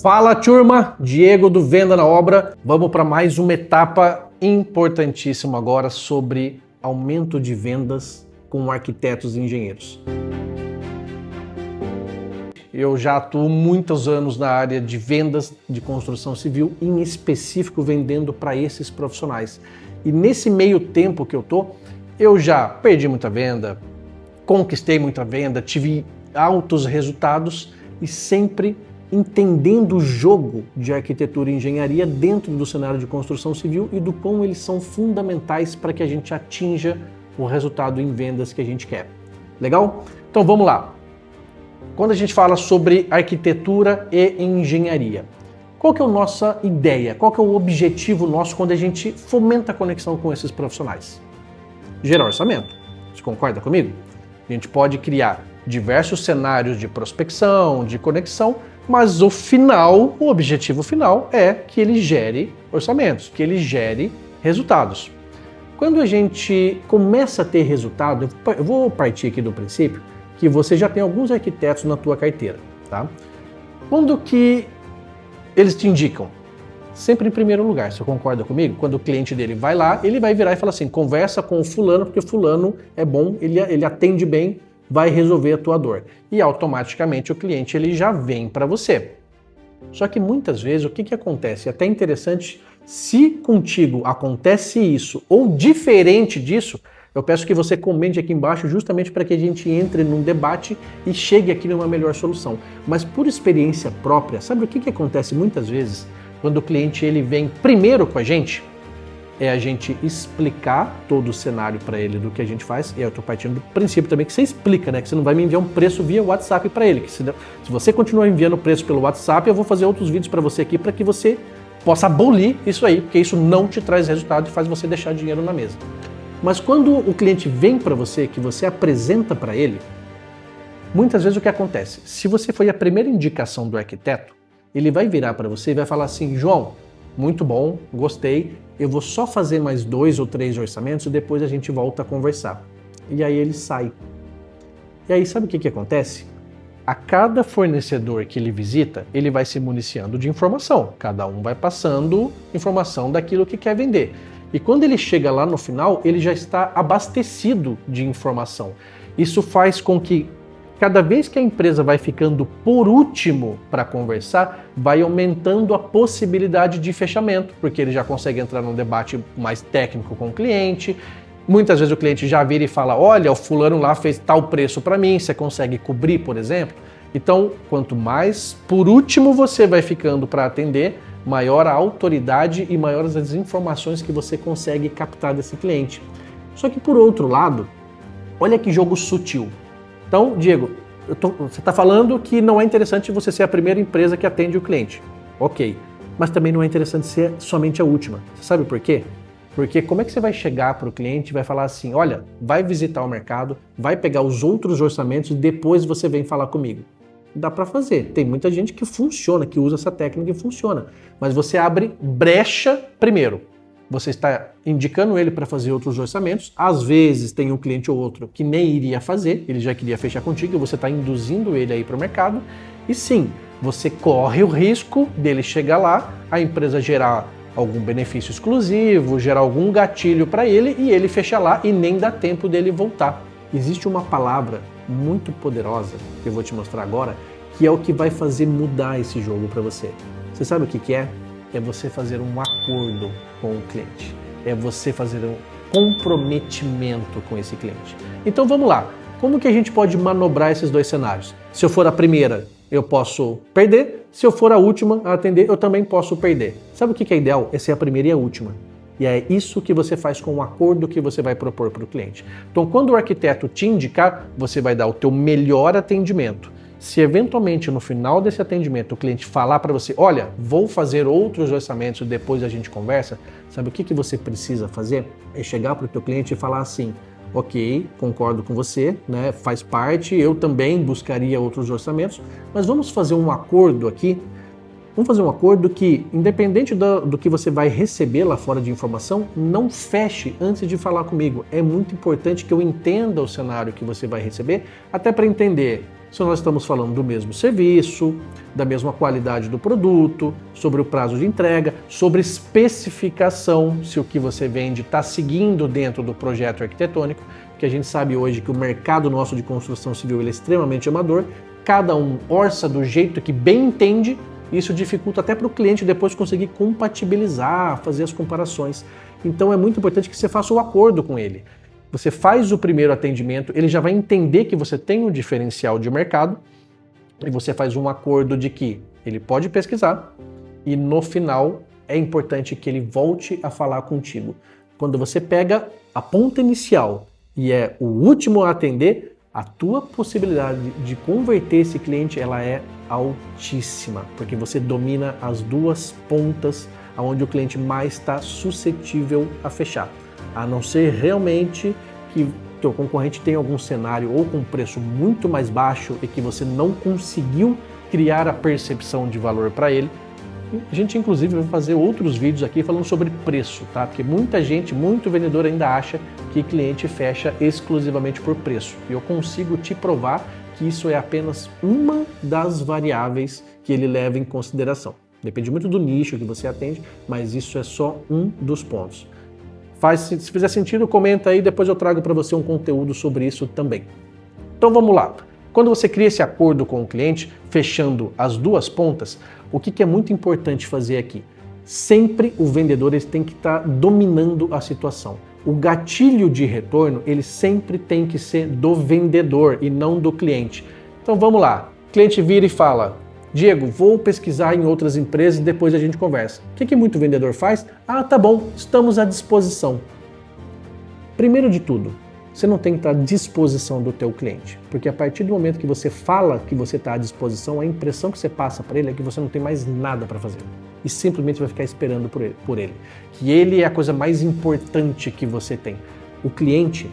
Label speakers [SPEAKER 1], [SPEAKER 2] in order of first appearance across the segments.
[SPEAKER 1] Fala turma, Diego do Venda na Obra. Vamos para mais uma etapa importantíssima agora sobre aumento de vendas com arquitetos e engenheiros. Eu já atuo muitos anos na área de vendas de construção civil, em específico vendendo para esses profissionais. E nesse meio tempo que eu já perdi muita venda, conquistei muita venda, tive altos resultados e sempre entendendo o jogo de arquitetura e engenharia dentro do cenário de construção civil e do quão eles são fundamentais para que a gente atinja o resultado em vendas que a gente quer. Legal? Então vamos lá. Quando a gente fala sobre arquitetura e engenharia, qual que é a nossa ideia? Qual que é o objetivo nosso quando a gente fomenta a conexão com esses profissionais? Gerar orçamento. Você concorda comigo? A gente pode criar diversos cenários de prospecção, de conexão, mas o objetivo final é que ele gere orçamentos, que ele gere resultados. Quando a gente começa a ter resultado, eu vou partir aqui do princípio que você já tem alguns arquitetos na tua carteira, tá? Quando que eles te indicam? Sempre em primeiro lugar, você concorda comigo? Quando o cliente dele vai lá, ele vai virar e falar assim, conversa com o fulano, porque fulano é bom, ele atende bem, vai resolver a tua dor. E automaticamente o cliente ele já vem para você. Só que muitas vezes o que acontece? É até interessante, se contigo acontece isso ou diferente disso, eu peço que você comente aqui embaixo justamente para que a gente entre num debate e chegue aqui numa melhor solução. Mas por experiência própria, sabe o que acontece muitas vezes quando o cliente ele vem primeiro com a gente? É a gente explicar todo o cenário para ele do que a gente faz. E eu estou partindo do princípio também que você explica, né? Que você não vai me enviar um preço via WhatsApp para ele. Que se você continuar enviando o preço pelo WhatsApp, eu vou fazer outros vídeos para você aqui para que você possa abolir isso aí, porque isso não te traz resultado e faz você deixar dinheiro na mesa. Mas quando o cliente vem para você, que você apresenta para ele, muitas vezes o que acontece? Se você foi a primeira indicação do arquiteto, ele vai virar para você e vai falar assim, João, muito bom, gostei, eu vou só fazer mais 2 ou 3 orçamentos e depois a gente volta a conversar. E aí ele sai. E aí sabe o que acontece? A cada fornecedor que ele visita, ele vai se municiando de informação. Cada um vai passando informação daquilo que quer vender. E quando ele chega lá no final, ele já está abastecido de informação. Isso faz com que cada vez que a empresa vai ficando por último para conversar, vai aumentando a possibilidade de fechamento, porque ele já consegue entrar num debate mais técnico com o cliente. Muitas vezes o cliente já vira e fala, olha, o fulano lá fez tal preço para mim, você consegue cobrir, por exemplo? Então, quanto mais por último você vai ficando para atender, maior a autoridade e maiores as informações que você consegue captar desse cliente. Só que por outro lado, olha que jogo sutil. Então, Diego, você está falando que não é interessante você ser a primeira empresa que atende o cliente. Ok, mas também não é interessante ser somente a última. Você sabe por quê? Porque como é que você vai chegar para o cliente e vai falar assim, olha, vai visitar o mercado, vai pegar os outros orçamentos e depois você vem falar comigo? Dá para fazer. Tem muita gente que funciona, que usa essa técnica e funciona. Mas você abre brecha primeiro. Você está indicando ele para fazer outros orçamentos. Às vezes tem um cliente ou outro que nem iria fazer, ele já queria fechar contigo e você está induzindo ele aí para o mercado. E sim, você corre o risco dele chegar lá, a empresa gerar algum benefício exclusivo, gerar algum gatilho para ele e ele fechar lá e nem dá tempo dele voltar. Existe uma palavra muito poderosa que eu vou te mostrar agora, que é o que vai fazer mudar esse jogo para você. Você sabe o que é? É você fazer um acordo com o cliente. É você fazer um comprometimento com esse cliente. Então vamos lá. Como que a gente pode manobrar esses dois cenários? Se eu for a primeira, eu posso perder. Se eu for a última a atender, eu também posso perder. Sabe o que é ideal? É ser a primeira e a última. E é isso que você faz com o acordo que você vai propor para o cliente. Então, quando o arquiteto te indicar, você vai dar o teu melhor atendimento. Se eventualmente no final desse atendimento o cliente falar para você, olha, vou fazer outros orçamentos e depois a gente conversa, sabe o que você precisa fazer? É chegar para o teu cliente e falar assim, ok, concordo com você, né? Faz parte, eu também buscaria outros orçamentos, mas vamos fazer um acordo aqui. Vamos fazer um acordo que, independente do que você vai receber lá fora de informação, não feche antes de falar comigo. É muito importante que eu entenda o cenário que você vai receber, até para entender se nós estamos falando do mesmo serviço, da mesma qualidade do produto, sobre o prazo de entrega, sobre especificação, se o que você vende está seguindo dentro do projeto arquitetônico, porque a gente sabe hoje que o mercado nosso de construção civil ele é extremamente amador, cada um orça do jeito que bem entende, isso dificulta até para o cliente depois conseguir compatibilizar, fazer as comparações. Então é muito importante que você faça o acordo com ele. Você faz o primeiro atendimento, ele já vai entender que você tem um diferencial de mercado e você faz um acordo de que ele pode pesquisar e no final é importante que ele volte a falar contigo. Quando você pega a ponta inicial e é o último a atender, a tua possibilidade de converter esse cliente ela é altíssima, porque você domina as duas pontas onde o cliente mais está suscetível a fechar. A não ser realmente que teu concorrente tenha algum cenário ou com preço muito mais baixo e que você não conseguiu criar a percepção de valor para ele. A gente inclusive vai fazer outros vídeos aqui falando sobre preço, tá? Porque muita gente, muito vendedor ainda acha que cliente fecha exclusivamente por preço. E eu consigo te provar que isso é apenas uma das variáveis que ele leva em consideração. Depende muito do nicho que você atende, mas isso é só um dos pontos. Se fizer sentido, comenta aí, depois eu trago para você um conteúdo sobre isso também. Então vamos lá. Quando você cria esse acordo com o cliente, fechando as duas pontas, o que é muito importante fazer aqui? Sempre o vendedor ele tem que estar dominando a situação. O gatilho de retorno, ele sempre tem que ser do vendedor e não do cliente. Então vamos lá. O cliente vira e fala: Diego, vou pesquisar em outras empresas e depois a gente conversa. O que muito vendedor faz? Ah, tá bom, estamos à disposição. Primeiro de tudo, você não tem que estar à disposição do teu cliente, porque a partir do momento que você fala que você está à disposição, a impressão que você passa para ele é que você não tem mais nada para fazer e simplesmente vai ficar esperando por ele. Que ele é a coisa mais importante que você tem. O cliente,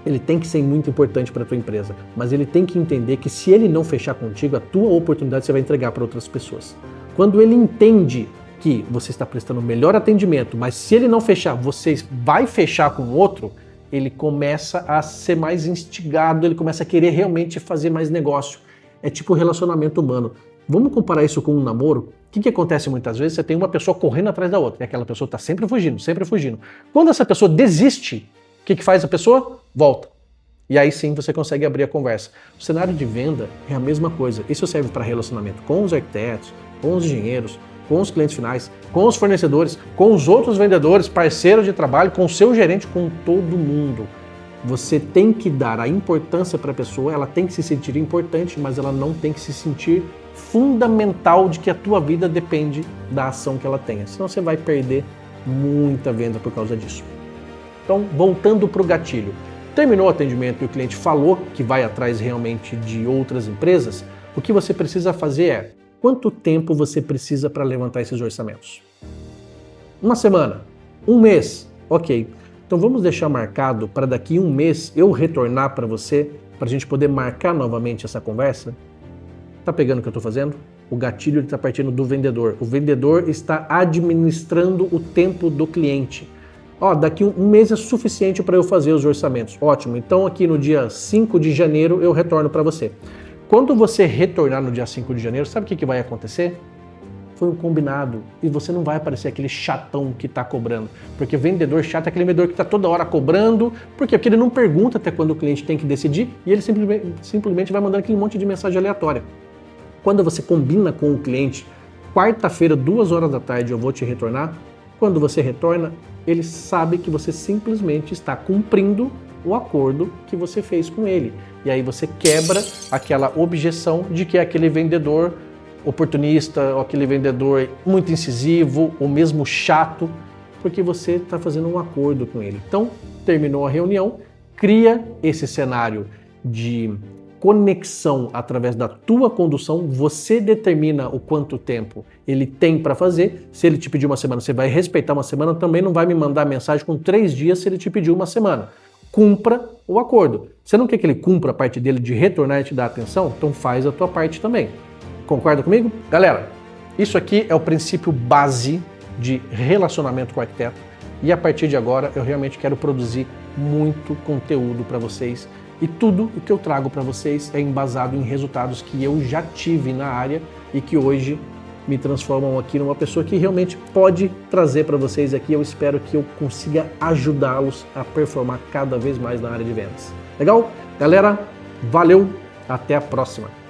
[SPEAKER 1] ele tem que ser muito importante para a tua empresa, mas ele tem que entender que se ele não fechar contigo, a tua oportunidade você vai entregar para outras pessoas. Quando ele entende que você está prestando o melhor atendimento, mas se ele não fechar, você vai fechar com outro, ele começa a ser mais instigado, ele começa a querer realmente fazer mais negócio. É tipo relacionamento humano. Vamos comparar isso com um namoro? O que acontece muitas vezes? Você tem uma pessoa correndo atrás da outra, e aquela pessoa está sempre fugindo, sempre fugindo. Quando essa pessoa desiste, o que faz a pessoa? Volta. E aí sim você consegue abrir a conversa. O cenário de venda é a mesma coisa. Isso serve para relacionamento com os arquitetos, com os engenheiros, com os clientes finais, com os fornecedores, com os outros vendedores, parceiros de trabalho, com o seu gerente, com todo mundo. Você tem que dar a importância para a pessoa, ela tem que se sentir importante, mas ela não tem que se sentir fundamental de que a tua vida depende da ação que ela tenha. Senão você vai perder muita venda por causa disso. Então, voltando para o gatilho. Terminou o atendimento e o cliente falou que vai atrás realmente de outras empresas, o que você precisa fazer é: quanto tempo você precisa para levantar esses orçamentos? Uma semana? Um mês? Ok. Então vamos deixar marcado para daqui um mês eu retornar para você, para a gente poder marcar novamente essa conversa? Tá pegando o que eu estou fazendo? O gatilho está partindo do vendedor. O vendedor está administrando o tempo do cliente. Daqui um mês é suficiente para eu fazer os orçamentos. Ótimo, então aqui no dia 5 de janeiro eu retorno para você. Quando você retornar no dia 5 de janeiro, sabe o que vai acontecer? Foi um combinado e você não vai aparecer aquele chatão que está cobrando. Porque vendedor chato é aquele vendedor que está toda hora cobrando. Por quê? Porque ele não pergunta até quando o cliente tem que decidir e ele simplesmente vai mandando aquele monte de mensagem aleatória. Quando você combina com o cliente, quarta-feira, 2 horas da tarde eu vou te retornar, quando você retorna, ele sabe que você simplesmente está cumprindo o acordo que você fez com ele. E aí você quebra aquela objeção de que é aquele vendedor oportunista, ou aquele vendedor muito incisivo, ou mesmo chato, porque você está fazendo um acordo com ele. Então, terminou a reunião, cria esse cenário de conexão através da tua condução, você determina o quanto tempo ele tem para fazer. Se ele te pedir uma semana, você vai respeitar uma semana, também não vai me mandar mensagem com 3 dias se ele te pedir uma semana. Cumpra o acordo. Você não quer que ele cumpra a parte dele de retornar e te dar atenção? Então faz a tua parte também. Concorda comigo? Galera, isso aqui é o princípio base de relacionamento com o arquiteto e a partir de agora eu realmente quero produzir muito conteúdo para vocês E tudo o que eu trago para vocês é embasado em resultados que eu já tive na área e que hoje me transformam aqui numa pessoa que realmente pode trazer para vocês aqui. Eu espero que eu consiga ajudá-los a performar cada vez mais na área de vendas. Legal? Galera, valeu, até a próxima!